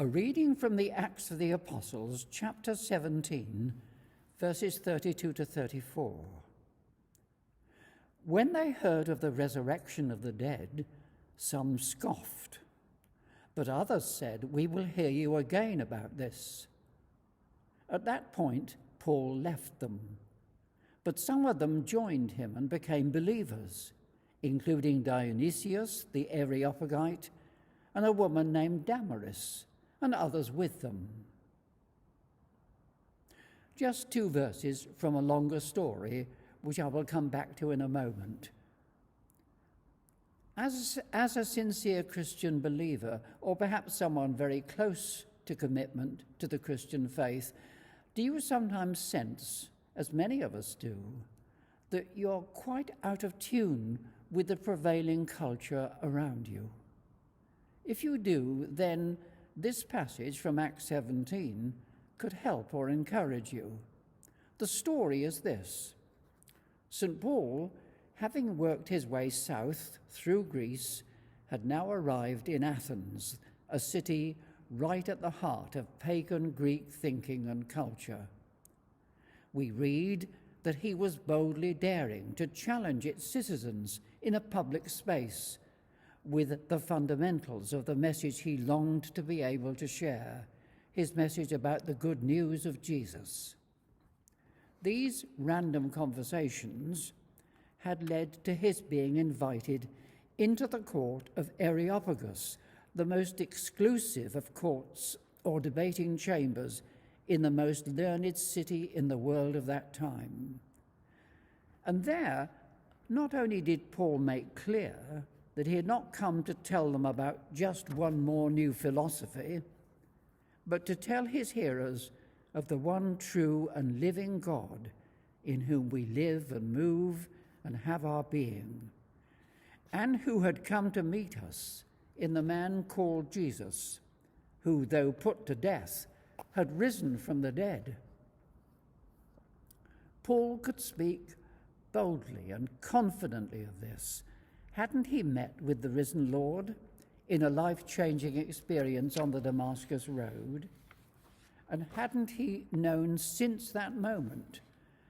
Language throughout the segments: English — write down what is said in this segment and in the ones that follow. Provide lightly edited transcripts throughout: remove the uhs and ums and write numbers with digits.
A reading from the Acts of the Apostles, chapter 17, verses 32 to 34. When they heard of the resurrection of the dead, some scoffed, but others said, "We will hear you again about this." At that point, Paul left them, but some of them joined him and became believers, including Dionysius the Areopagite and a woman named Damaris, and others with them. Just 2 verses from a longer story, which I will come back to in a moment. As a sincere Christian believer, or perhaps someone very close to commitment to the Christian faith, do you sometimes sense, as many of us do, that you're quite out of tune with the prevailing culture around you? If you do, then this passage from Acts 17 could help or encourage you. The story is this. St. Paul, having worked his way south through Greece, had now arrived in Athens, a city right at the heart of pagan Greek thinking and culture. We read that he was boldly daring to challenge its citizens in a public space with the fundamentals of the message he longed to be able to share, his message about the good news of Jesus. These random conversations had led to his being invited into the court of Areopagus, the most exclusive of courts or debating chambers in the most learned city in the world of that time. And there, not only did Paul make clear that he had not come to tell them about just one more new philosophy, but to tell his hearers of the one true and living God in whom we live and move and have our being, and who had come to meet us in the man called Jesus, who, though put to death, had risen from the dead. Paul could speak boldly and confidently of this. Hadn't he met with the risen Lord in a life-changing experience on the Damascus Road? And hadn't he known since that moment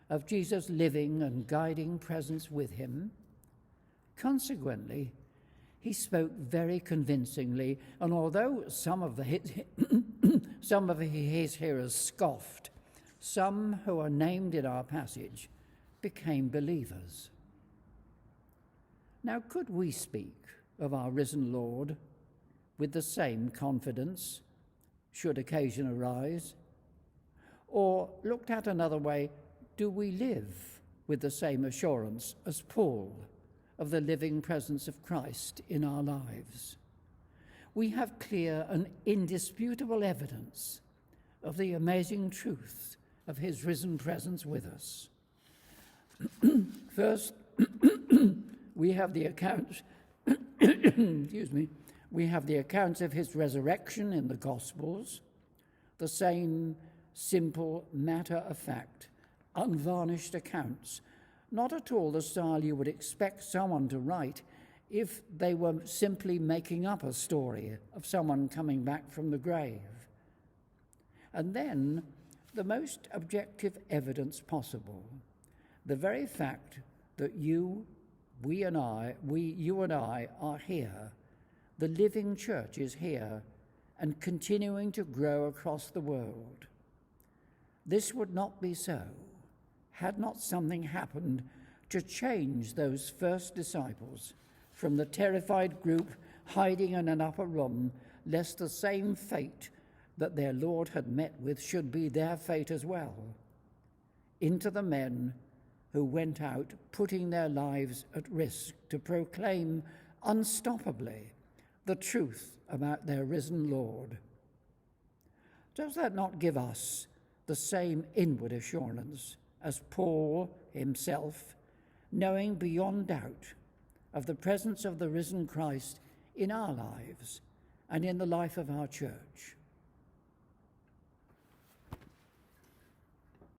of Jesus' living and guiding presence with him? Consequently, he spoke very convincingly, and although some of his hearers scoffed, some who are named in our passage became believers. Now, could we speak of our risen Lord with the same confidence, should occasion arise? Or, looked at another way, do we live with the same assurance as Paul of the living presence of Christ in our lives? We have clear and indisputable evidence of the amazing truth of his risen presence with us. First, we have the accounts we have the accounts of his resurrection in the Gospels, the same simple, matter-of-fact, unvarnished accounts, not at all the style you would expect someone to write if they were simply making up a story of someone coming back from the grave. And then the most objective evidence possible, the very fact that you and I are here. The living church is here and continuing to grow across the world. This would not be so had not something happened to change those first disciples from the terrified group hiding in an upper room, lest the same fate that their Lord had met with should be their fate as well, into the men who went out putting their lives at risk to proclaim unstoppably the truth about their risen Lord. Does that not give us the same inward assurance as Paul himself, knowing beyond doubt of the presence of the risen Christ in our lives and in the life of our church?